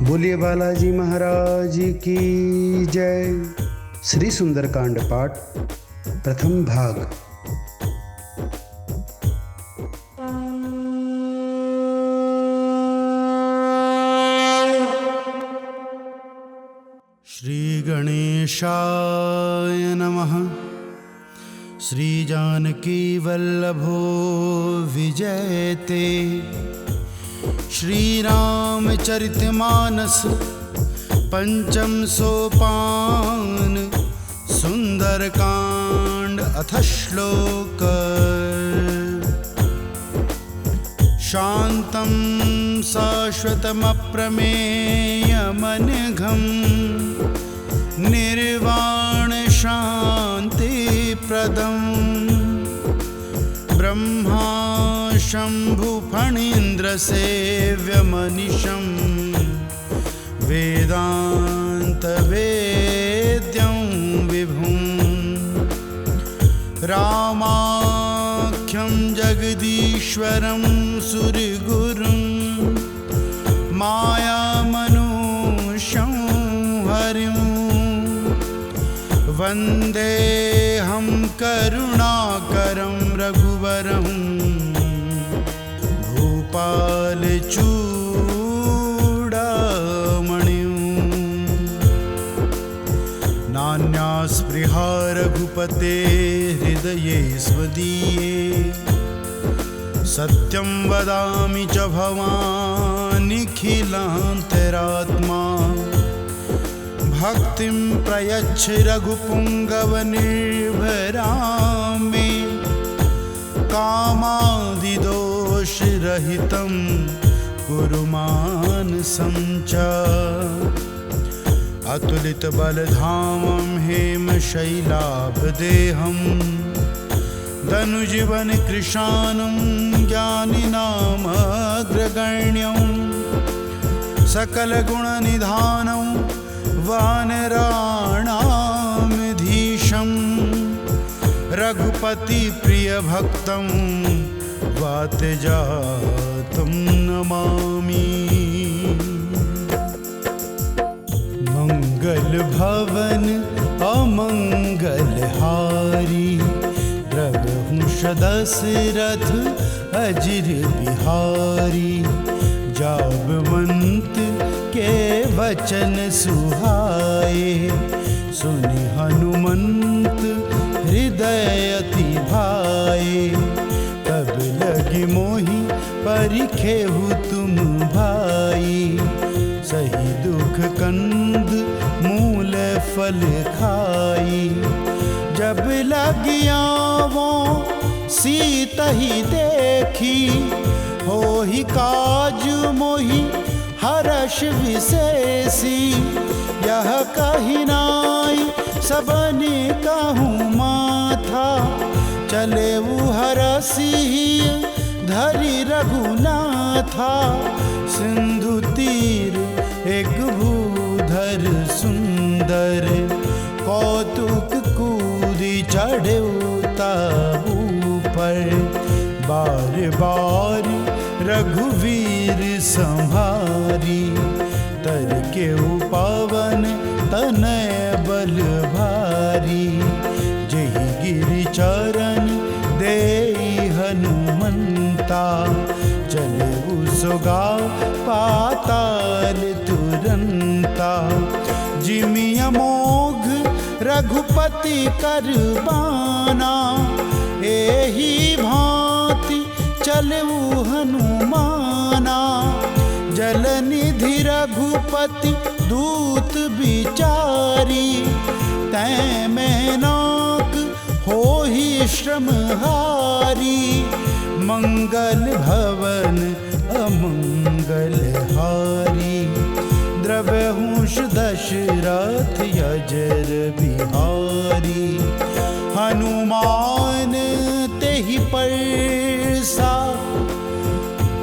बोलिए बालाजी महाराज की जय। श्री सुंदरकांड पाठ प्रथम भाग। श्री गणेशाय नमः। श्री जानकी वल्लभो विजयते। श्री रामचरितमानस पंचम सोपान सुंदरकांड अथ श्लोक। शांतं शाश्वतमप्रमेयमनघं निर्वाण शान्तिप्रदं ब्रह्मा शम्भुफणीन्द्रसेव्यमनिशं वेदान्तवेद्यं विभुं रामाख्यं जगदीश्वरं सुरगुरुं मायामनुष्यं हरिं वन्देऽहं करुणाकरं रघुवरं भूपालचूडामणिं। नान्यास्पृहा रघुपते हृदये स्वदीये सत्यं वदामि च भवानिखिलान्तरात्मा। भक्तिं प्रयच्छ रघुपुङ्गवनिर्भरां मे कामादिदोषरहितं कुरु मानसं च। अतुलितबलधामं हेमशैलाभदेहं धनुजीवनकृशानं ज्ञानिनामग्रगण्यं सकलगुणनिधानं वानराणामधीशं रघुपतिप्रियभक्तं वातजातं नमामि। मंगलभवन अमंगलहारी रघुवंश दशरथ अजिर बिहारी। जाबवंत के वचन सुहाए सुनि हनुमंत हृदय अति भाए। तब लगी मोहि परिखेहु तुम भाई सही दुख कंद मूल फल खाई। जब लगी आवों सीतहि देखी होहि काज मोहि हर्ष विशेषी। यह कही नाई सबने कहूँ माथा चले वो हरसी धरि रघुनाथा। सिंधु तीर एक भूधर सुंदर कौतुक कूदी चढ़े ताबू पर। बार बार रघुवीर संहारी तर के पवन तनय बल भारी। जहि गिरि चरण देई हनुमंता चले सुगा पाताल तुरंता। जिमि अमोघ रघुपति करबाना एहि भांति चलऊ हनुमाना। जलनिधि रघुपति दूत बिचारी तै में नाक होहि श्रमहारी। मंगल भवन अमंगलहारी द्रव्यहुष दशरथ अजर बिहारी। हनुमान तेहि परसा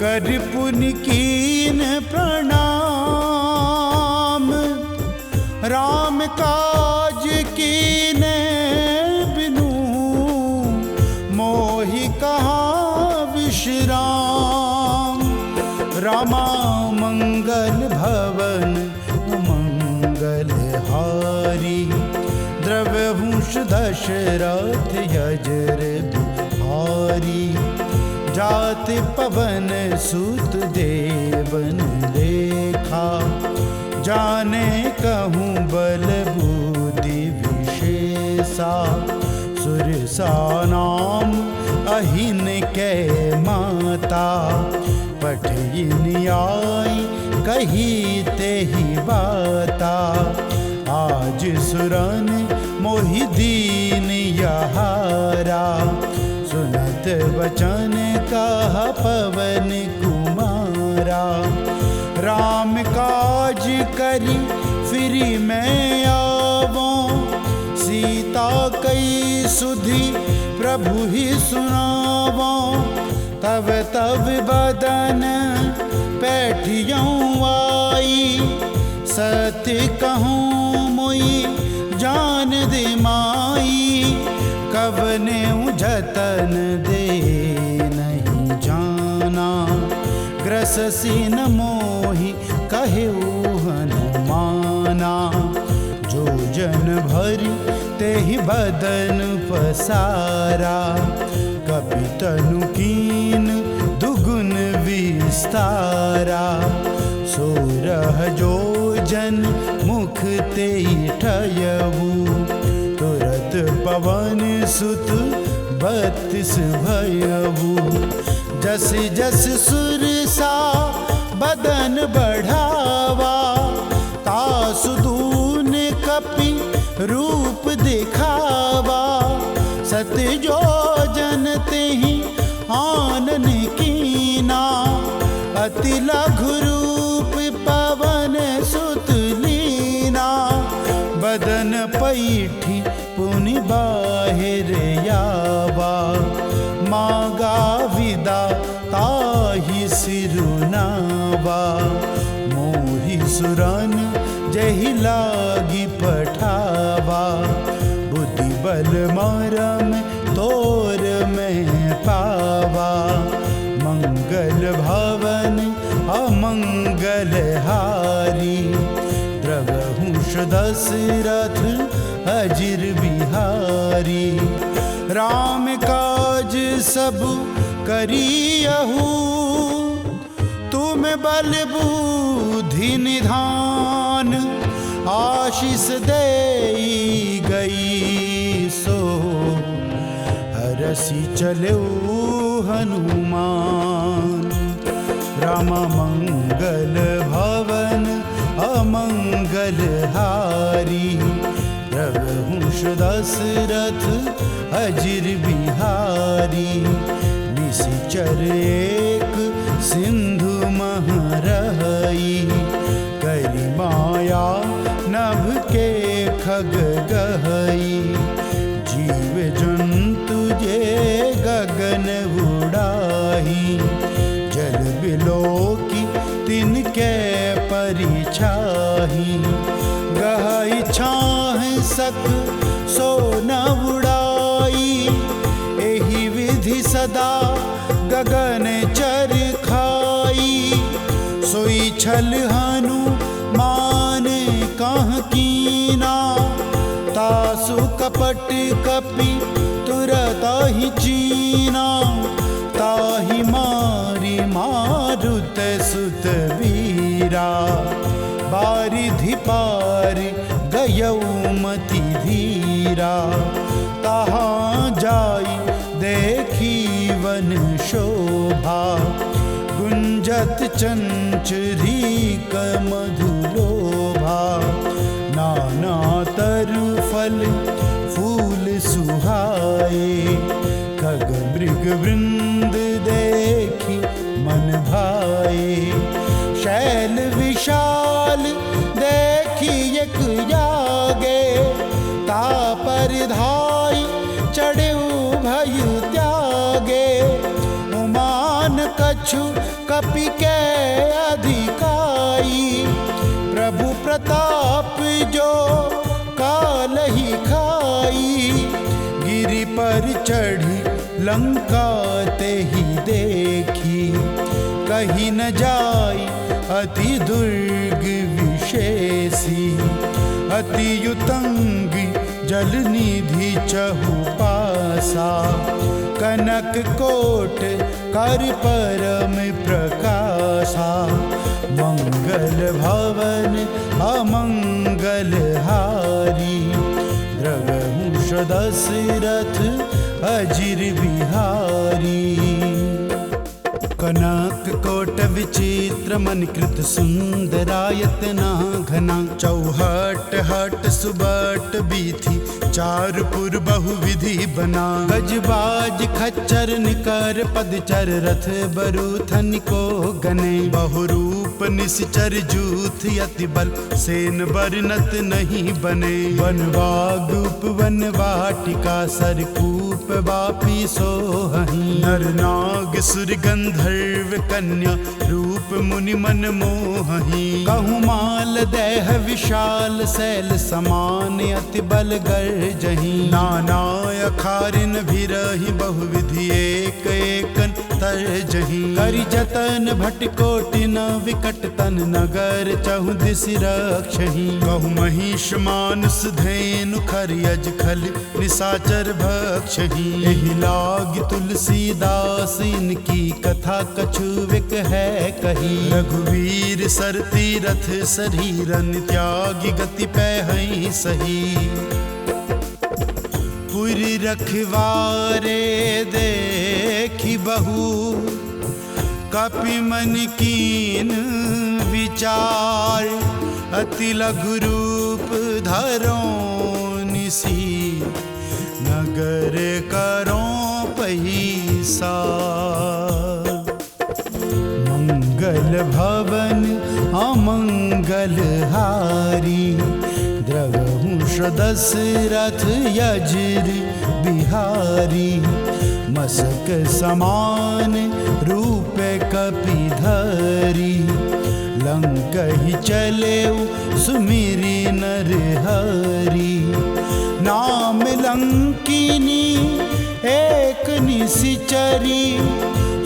कर पुनि कीन प्रणाम। राम काज कीने बिनु मोहि कहाँ विश्राम। रामा मंगल भवन दशरथ यजर बिहारी, जात पवन सुत देवन रेखा, जाने कहूँ बल बुद्धि विशेषा, सुरसा नाम अहिन के माता, पठिनी आई कही ते ही बाता, आज सुरन मोहि दीन यहारा, सुनत वचन कहा पवन कुमारा, राम काज करी फिरी मैं आवों, सीता कई सुधि प्रभु ही सुनावों, तब तब बदन पैठियों आई, सत्य कहूँ मुई जान दे माई, कवने जतन दे नहीं जाना, ग्रससी न मोहि कहु हनुमाना, जो जन भरी तेहि बदन पसारा, कपि तनु कीन दुगुन विस्तारा, सोरह जो जन मुख तेहि ठयऊ, तुरत पवन सुत 32 भयऊ, जस जस सुरसा बदन बढ़ावा, तासु दून कपि रूप दिखावा, सत्य जो जन तेहि आनन कीना, अति लघु रूप पवन सुत लीना, बदन पैठी पुनि बाहिर आवा, मागा विदा ताहि सिरुनावा, मोहि सुरन जहि लागी पठावा, बुद्धि बल मरम तोर में पावा, मंगल भवन अमंगल हारी, द्रवहुष दशरथ अजिर बिहारी, राम काज सब करियहु, तुम बल बुद्धि निधान, आशीष देई गई सो, हरसि चलऊ हनुमान, राम मंगल भवन अमंगल हारी, रघुवंश दशरथ अजिर बिहारी, निशिचर एक सिंधु महरहई, करि माया नभ के खग गहई, जीव जंतु जे गगन उड़ाही, जल बिलोकी तिनके परिछाही, गहई छाह सक सो न उड़ाई, एहि विधि सदा गगन चर खाई, सोई छल हनुमान कह कीना, तासु कपट कपि तुरत ही चीना, ताहि मारी मारुत सुत वीरा, बारिधि पार गयऊ मति धीरा, तहाँ जाई देखी वन शोभा, गुंजत चंचरीक मधुलोभा, नाना तरु फल फूल सुहाए, खग मृग वृंद देखी मन भाए, शैल विशाल देखी एक जागे, तापर धाई चढ़ऊ भय त्यागे, उमान कछु कपि के अधिकाई, प्रभु प्रताप जो कालहि खाई, गिरि पर चढ़ी लंका तेहि देखी, कहीं न जाई अति दुर्ग विशेषी, अति युतंग जल निधि चहु पासा, कनक कोट कर परम प्रकाशा। मंगल भवन अमंगल हारी, द्रवहुष दशरथ अजिर बिहारी। कनक कोट विचित्र मन कृत सुंदरायतना घना, चौहट हट सुबट बीथी चारपुर बहुविधि बना। गजबाज खच्चर निकर पदचर रथ बरूथन को गने, बहुरूप निश्चर जूथ अति बल सेन बरनत नहीं बने। वनवाग उपवन वाटिका सरकूप वापी सोहहीं, नर नाग सुर गंधर्व कन्या रूप मुनि मन मोहहीं। कहूँ माल देह विशाल शैल समान अति बल गर्जहीं, नाना अखारिन भिरहि बहुविधि एक एकन तरजहीं। करि जतन भट कोटि न विकट तन नगर चहु दिस रक्षहीं। कहु महिष मानुष धेनु खर यज खल निशाचर भक्षहीं। एहि लाग तुलसीदास इनकी कथा कछुविक है कही। रघुवीर सर तीरथ शरीरन त्यागी गति पैहै सही। पुरि रखवारे देखी बहु, कपि मन कीन विचार। अति लघु रूप धरो निसी, नगर करो पैसा। मंगल भवन अमंगल हारी, द्रवहुष दशरथ अजिर बिहारी। मसक समान रूप कपिधरी, लंकहि चलेउ सुमिरि नर हरि। नाम लंकिनी एक निशिचरी,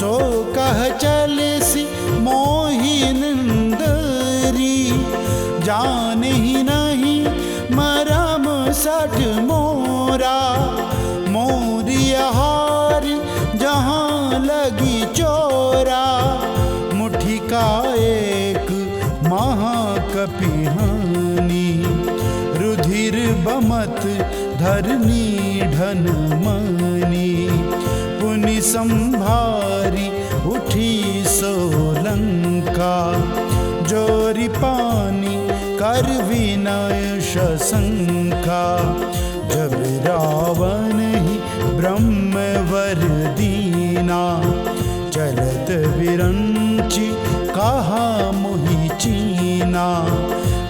सो कह चलसि मोहि नंदरी। जानहि नहीं मरम सठ मोरा, मोरी हार जहाँ लगी चोरा। मुट्ठी का एक महाकपिहानी, रुधिर बमत धरनी ढन मनी। पुनि संभारी उठी सोलंका, जोरी पानी कर विनय शशंका। जब रावण ही ब्रह्मवर दीना, चलत विरंचि कहा मोहि चीना।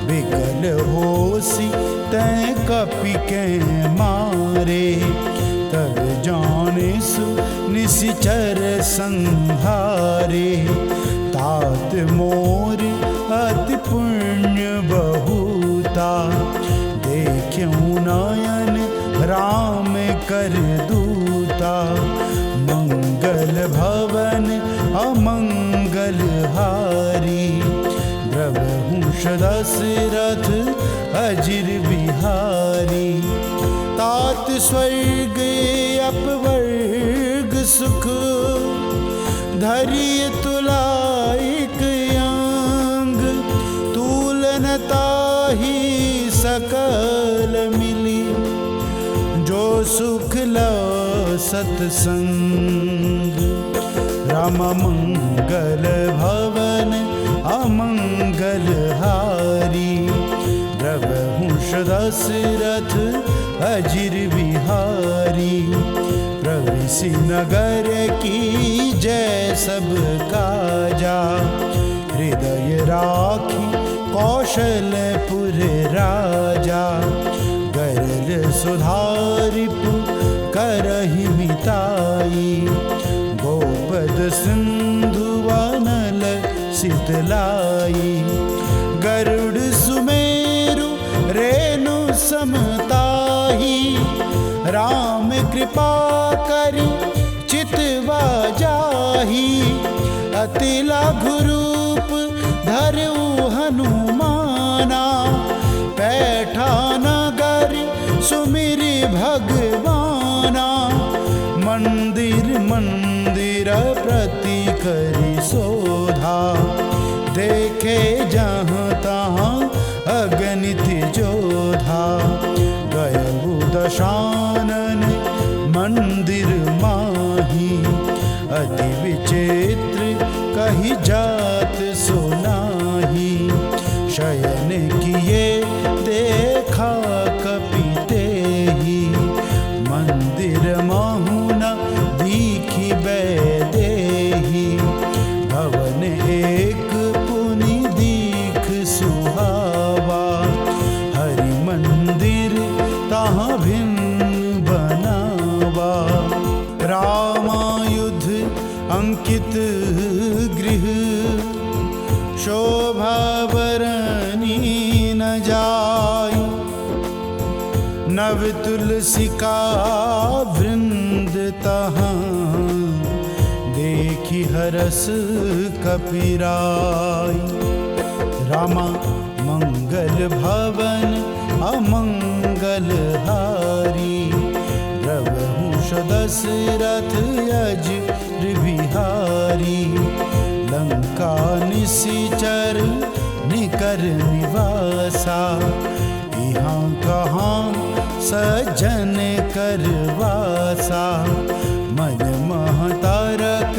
विकल होसी तै कपि के मारे, तब जाने सु निशिचर संहारे। तात मोर अति पुण्य बहुता, देखूं नयन राम कर दूता। मंगल भवन अमंगल हारी, द्रवहुष दशरथ अजिर बिहारी। तात स्वर्ग अपवर्ग सुख, धरिय तुलाइक अंग। तुलन ताहि सकल मिली, जो सुख लो सत्संग। राम मंगल भवन अमंगल हारी, द्रवहुष दशरथ अजिर बिहारी। प्रविशि नगर की जय सब काजा, हृदय राखी कौशलपुर राजा। गरल सुधारिपु करहि मिताई, गोपद सिंधु वनल शीतलाई। गरुड़ सुमेरु रेणु समताही, राम कृपा करि चितवा जाही। अति लघु रूप धरऊ हनुमाना, पैठा नगर सुमि भगवाना। मंदिर मंदिर प्रति करी शोधा, देखे जहाँ तहाँ अगणित जोधा। गयऊ दशानन मंदिर माही, अति विचित्र कही जात सुनाही। शयन किए देखा कपिते ही, मंदिर माहु न दीखी बैदेही। भवन एक पुनि दीख सुहावा, हरि मंदिर तहाँ भिन्न बनावा। रामायुध अंकित गृह, शोभा बरनी न जाई। नव तुलसी का वृंद तहाँ, देखी हरस कपिराई। रामा मंगल भवन अमंगल हारी, द्रवहुष दशरथ अजर बिहारी। लंका निशिचर निकर निवासा, यहाँ कहाँ सज्जन करवासा। मन महतारक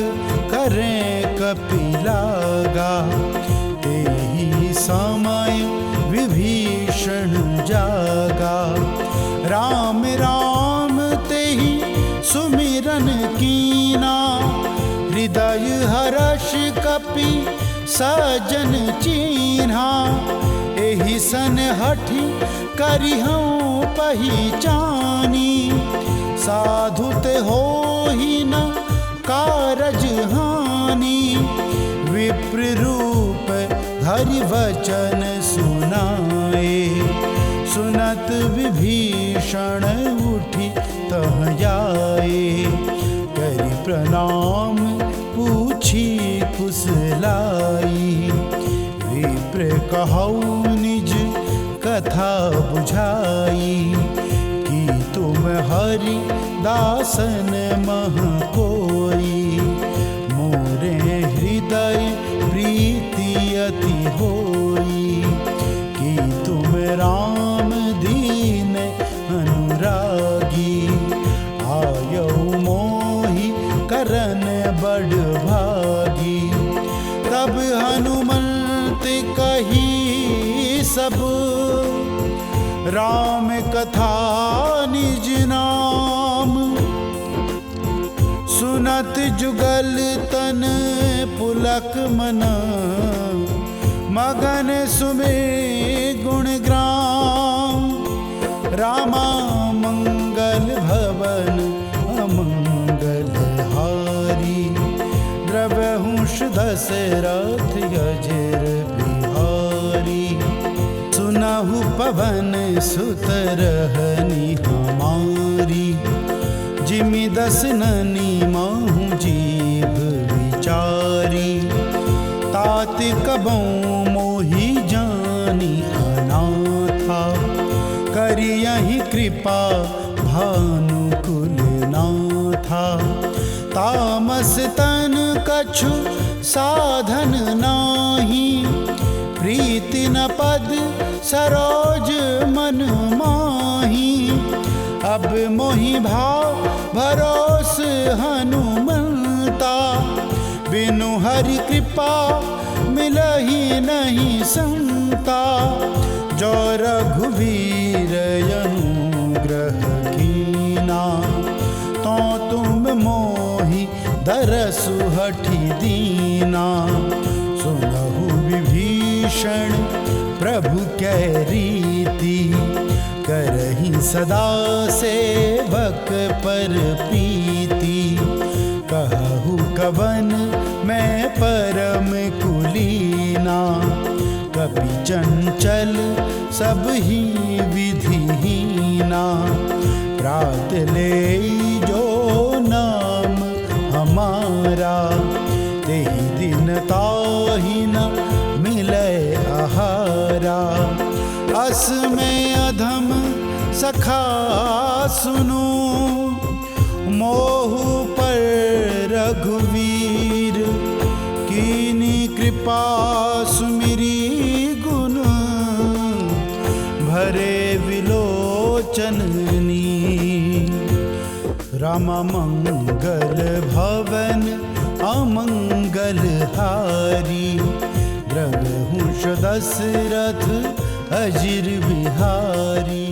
करें कपिलागा, तेहि समय विभीषण जागा। राम राम तेहि सुमिरन कीना, हृदय हर्ष कपि सजन चीन्हा। एहि सन हठि करिहउँ पहिचानी, साधु ते होहि न कारज हानि। विप्र रूप धरि वचन सुनाए, सुनत विभीषण उठि तह जाए। करि प्रणाम पूछी कुशलाई, विप्र कहऊ निज कथा बुझाई। कि तुम हरि दासन मह कोई, मोरे हृदय प्रीति अति होई। कि तुम राम दीन अनुरागी, आयऊ मोहि करन बड़ भागी। तब हनुमंत कही सब, राम कथा निज नाम। सुनत जुगल तन पुलक मना, मगन सुमे गुण ग्राम। रामा मंगल भवन अमंगल हारी, द्रवहुष दशरथ अजर बिहारी। सुनहु पवन सुत रहनी हमारी, जिमि दस ननी महु जीभ विचारी। तात कबहु मोहि जानी अनाथा, करियहि कृपा भानुकुल नाथा। तामस तन कछु साधन नाही, प्रीति न पद सरोज मन माही। अब मोहि भाव भरोस हनुमंता, बिनु हरि कृपा मिलहि नहीं संता। जो रघुवीर अनुग्रह कीना, तो तुम मोहि दरसु हठि दीना। सुनहु विभीषण प्रभु कै रीति, करहि सदा सेवक पर प्रीति। कहु कवन मैं परम कुलीना, कपि चंचल सब ही विधिहीना। प्रात ले जो नाम हमारा, तेहि दिन ताहि न मिलै आहारा। अस में अधम सखा सुनो, मोहु पर रघुवीर, कीनी कृपा सुमिरी गुण, भरे विलोचननी। राम मंगल भवन अमंगल हारी, रघुवंश दशरथ अजिर बिहारी।